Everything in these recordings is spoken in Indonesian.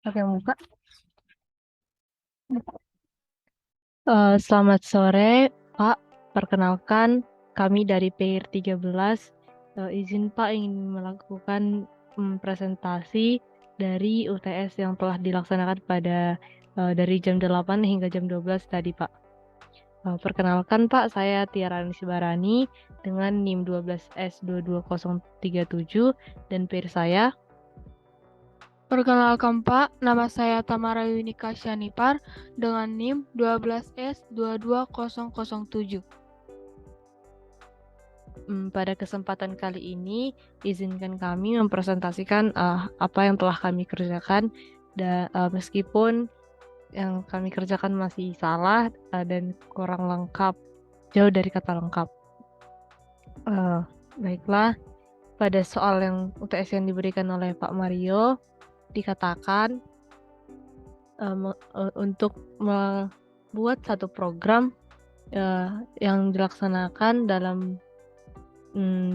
Oke, buka. Selamat sore, Pak. Perkenalkan, kami dari PIR 13. Izin Pak ingin melakukan presentasi dari UTS yang telah dilaksanakan pada dari jam 8 hingga jam 12 tadi, Pak. Perkenalkan, Pak, saya Tiara Barani dengan NIM 12S22037 dan PIR saya. Perkenalkan Pak, nama saya Tamara Yunika Syanipar dengan NIM 12S22007. Pada kesempatan kali ini, izinkan kami mempresentasikan apa yang telah kami kerjakan, meskipun yang kami kerjakan masih salah dan kurang lengkap, jauh dari kata lengkap. Baiklah, pada soal yang UTS yang diberikan oleh Pak Mario, dikatakan untuk membuat satu program yang dilaksanakan dalam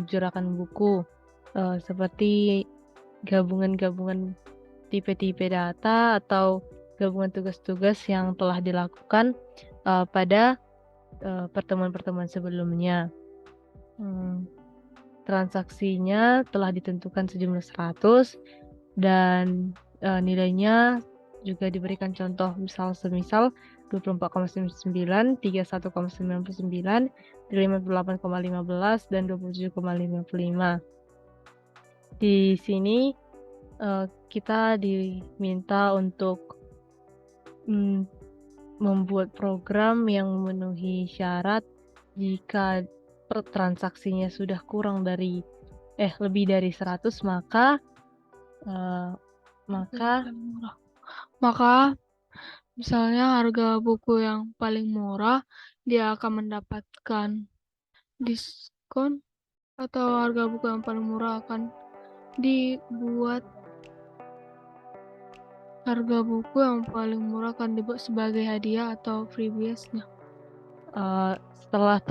jurakan buku, seperti gabungan-gabungan tipe-tipe data atau gabungan tugas-tugas yang telah dilakukan pada pertemuan-pertemuan sebelumnya. Transaksinya telah ditentukan sejumlah 100 dan nilainya juga diberikan contoh semisal 24,99, 31,99, 58,15, dan 27,55. Di sini kita diminta untuk membuat program yang memenuhi syarat jika transaksinya sudah lebih dari 100, maka misalnya harga buku yang paling murah dia akan mendapatkan diskon, atau harga buku yang paling murah akan dibuat sebagai hadiah atau freebies-nya. Setelah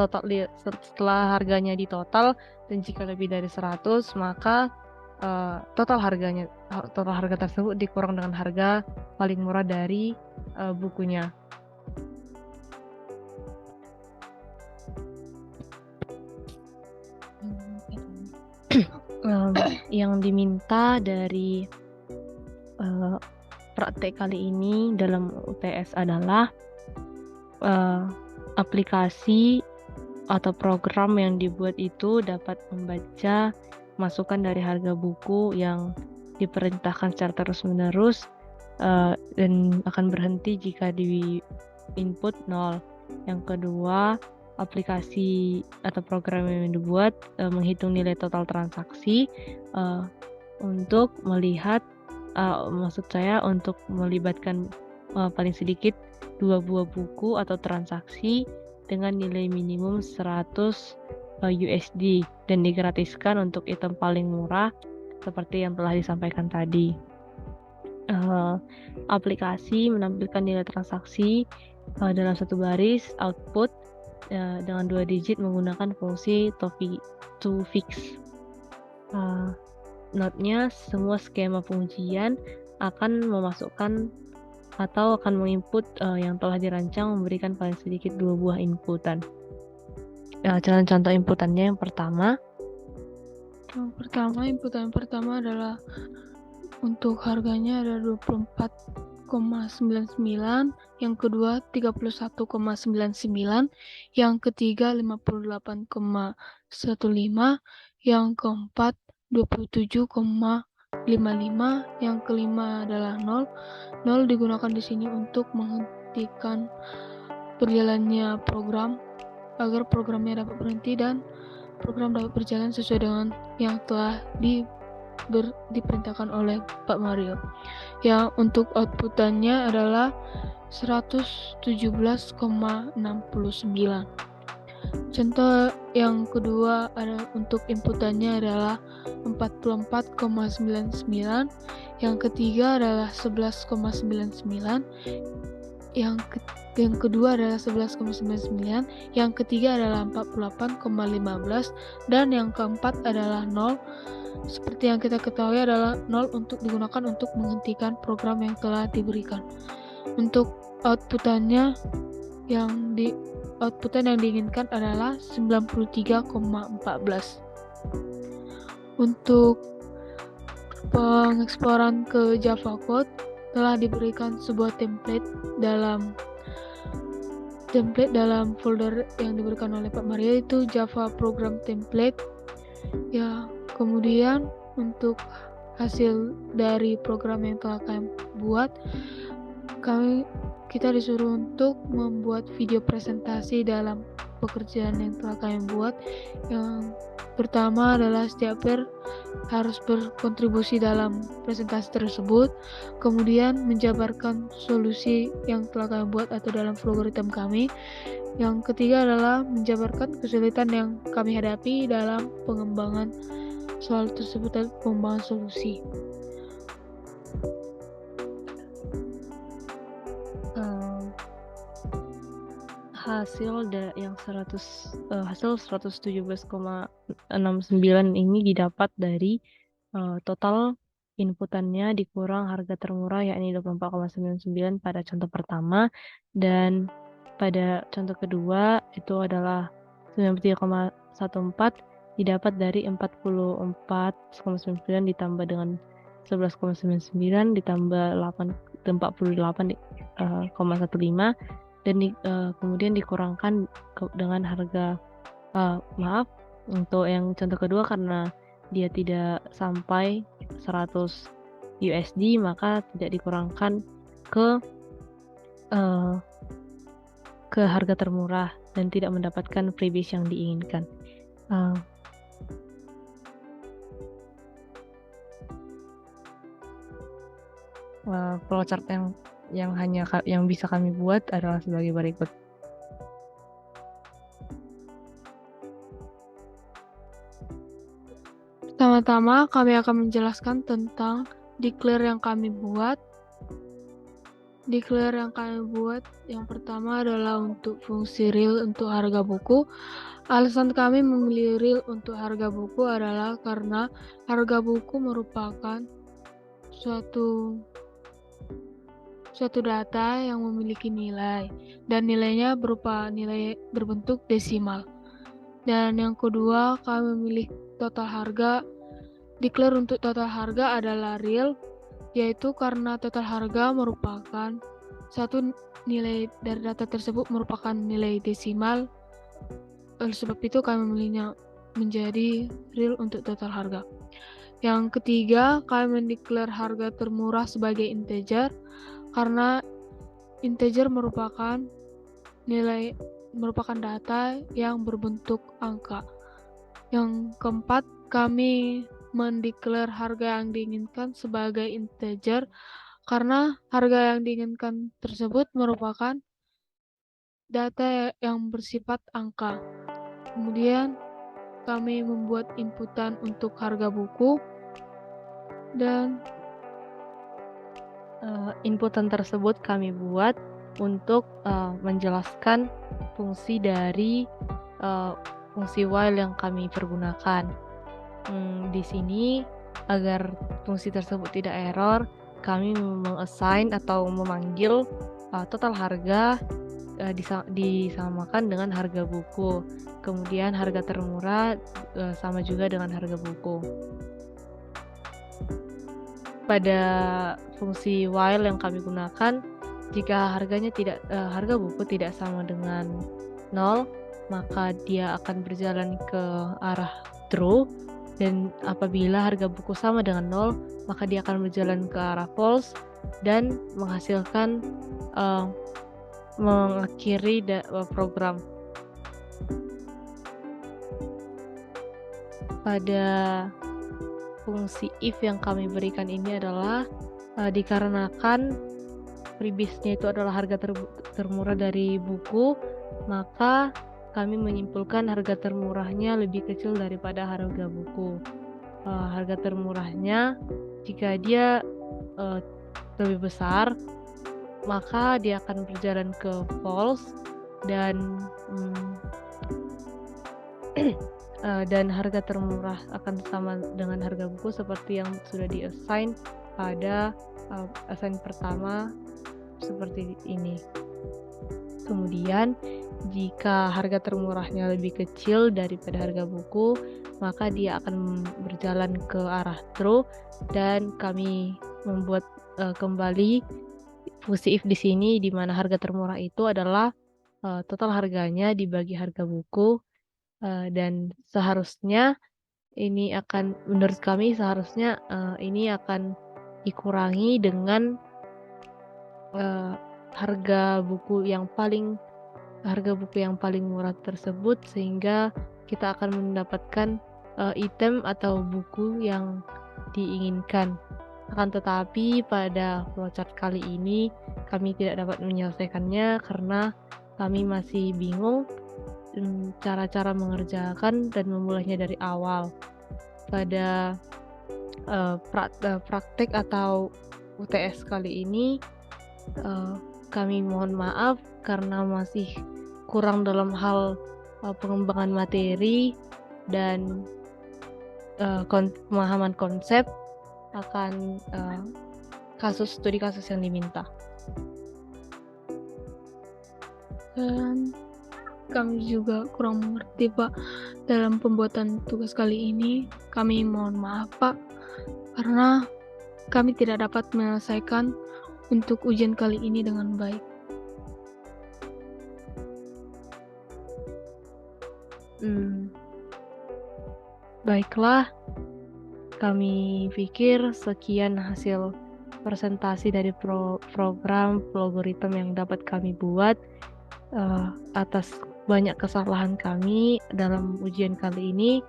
harganya ditotal dan jika lebih dari 100, maka total harga tersebut dikurang dengan harga paling murah dari bukunya. Yang diminta dari praktek kali ini dalam UTS adalah aplikasi atau program yang dibuat itu dapat membaca masukan dari harga buku yang diperintahkan secara terus-menerus dan akan berhenti jika di input 0. Yang kedua, aplikasi atau program yang dibuat menghitung nilai total transaksi untuk melihat, untuk melibatkan paling sedikit 2 buah buku atau transaksi dengan nilai minimum 100 USD dan digratiskan untuk item paling murah seperti yang telah disampaikan tadi. Aplikasi menampilkan nilai transaksi dalam satu baris output dengan 2 digit menggunakan fungsi toFix. Note-nya, semua skema pengujian akan memasukkan atau akan menginput yang telah dirancang memberikan paling sedikit 2 buah inputan. Contoh inputannya yang pertama. Inputan pertama adalah untuk harganya ada 24,99, yang kedua 31,99, yang ketiga 58,15, yang keempat 27,55, yang kelima adalah 0. 0 digunakan di sini untuk menghentikan berjalannya program agar programnya dapat berhenti dan program dapat berjalan sesuai dengan yang telah diperintahkan oleh Pak Mario. Yang untuk outputannya adalah 117,69. Contoh yang kedua untuk inputannya adalah 44,99, yang ketiga adalah 11,99, yang kedua adalah 11,99, yang ketiga adalah 48,15, dan yang keempat adalah 0. Seperti yang kita ketahui adalah 0 untuk digunakan untuk menghentikan program yang telah diberikan. Untuk outputan yang diinginkan adalah 93,14. Untuk pengeksporan ke Java Code telah diberikan sebuah template dalam folder yang diberikan oleh Pak Maria, itu Java Program Template. Ya, kemudian untuk hasil dari program yang telah kami buat, kita disuruh untuk membuat video presentasi dalam pekerjaan yang telah kami buat. Yang pertama adalah setiap pair harus berkontribusi dalam presentasi tersebut, kemudian menjabarkan solusi yang telah kami buat atau dalam algoritma kami. Yang ketiga adalah menjabarkan kesulitan yang kami hadapi dalam pengembangan soal tersebut dan pengembangan solusi. Hasil yang 117,69 ini didapat dari total inputannya dikurang harga termurah, yakni 24,99 pada contoh pertama, dan pada contoh kedua itu adalah 93,14 didapat dari 44,99 ditambah dengan 11,99 ditambah 48,15 dan kemudian dikurangkan dengan harga untuk yang contoh kedua, karena dia tidak sampai 100 USD maka tidak dikurangkan ke harga termurah dan tidak mendapatkan freebies yang diinginkan. Flowchart yang bisa kami buat adalah sebagai berikut. Pertama-tama kami akan menjelaskan tentang declare yang kami buat. Declare yang kami buat yang pertama adalah untuk fungsi real untuk harga buku. Alasan kami memilih real untuk harga buku adalah karena harga buku merupakan suatu data yang memiliki nilai, dan nilainya berupa nilai berbentuk desimal. Dan yang kedua, kami memilih total harga. Declare untuk total harga adalah real, yaitu karena total harga merupakan satu nilai dari data tersebut merupakan nilai desimal. Oleh sebab itu kami memilihnya menjadi real untuk total harga. Yang ketiga, kami mendeklar harga termurah sebagai integer karena integer merupakan data yang berbentuk angka. Yang keempat, kami mendeklar harga yang diinginkan sebagai integer karena harga yang diinginkan tersebut merupakan data yang bersifat angka. Kemudian kami membuat inputan untuk harga buku, dan inputan tersebut kami buat untuk menjelaskan fungsi dari fungsi while yang kami pergunakan. Di sini agar fungsi tersebut tidak error, kami mengassign atau memanggil total harga disamakan dengan harga buku. Kemudian harga termurah sama juga dengan harga buku. Pada fungsi while yang kami gunakan, jika harga buku tidak sama dengan 0, maka dia akan berjalan ke arah true, dan apabila harga buku sama dengan 0, maka dia akan berjalan ke arah false dan menghasilkan mengakhiri program. Pada fungsi if yang kami berikan ini adalah dikarenakan freebiesnya itu adalah harga termurah dari buku, maka kami menyimpulkan harga termurahnya lebih kecil daripada harga buku. Harga termurahnya jika dia lebih besar, maka dia akan berjalan ke false dan dan harga termurah akan sama dengan harga buku seperti yang sudah di-assign pada assign pertama seperti ini. Kemudian jika harga termurahnya lebih kecil daripada harga buku, maka dia akan berjalan ke arah true dan kami membuat kembali fungsi if di sini di mana harga termurah itu adalah total harganya dibagi harga buku. Dan seharusnya ini akan menurut kami seharusnya ini akan dikurangi dengan harga buku yang paling murah tersebut sehingga kita akan mendapatkan item atau buku yang diinginkan. Akan tetapi pada flowchart kali ini kami tidak dapat menyelesaikannya karena kami masih bingung cara-cara mengerjakan dan memulainya dari awal. Pada praktek atau UTS kali ini kami mohon maaf karena masih kurang dalam hal pengembangan materi dan pemahaman konsep akan studi kasus yang diminta. Dan kami juga kurang mengerti, Pak, dalam pembuatan tugas kali ini. Kami mohon maaf, Pak, karena kami tidak dapat menyelesaikan untuk ujian kali ini dengan baik. Baiklah, kami pikir sekian hasil presentasi dari program logaritma yang dapat kami buat. Atas banyak kesalahan kami dalam ujian kali ini,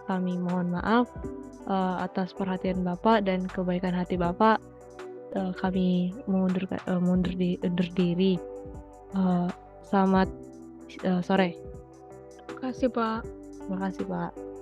kami mohon maaf. Atas perhatian Bapak dan kebaikan hati Bapak, kami undur diri. Selamat sore. Terima kasih, Pak. Terima kasih, Pak.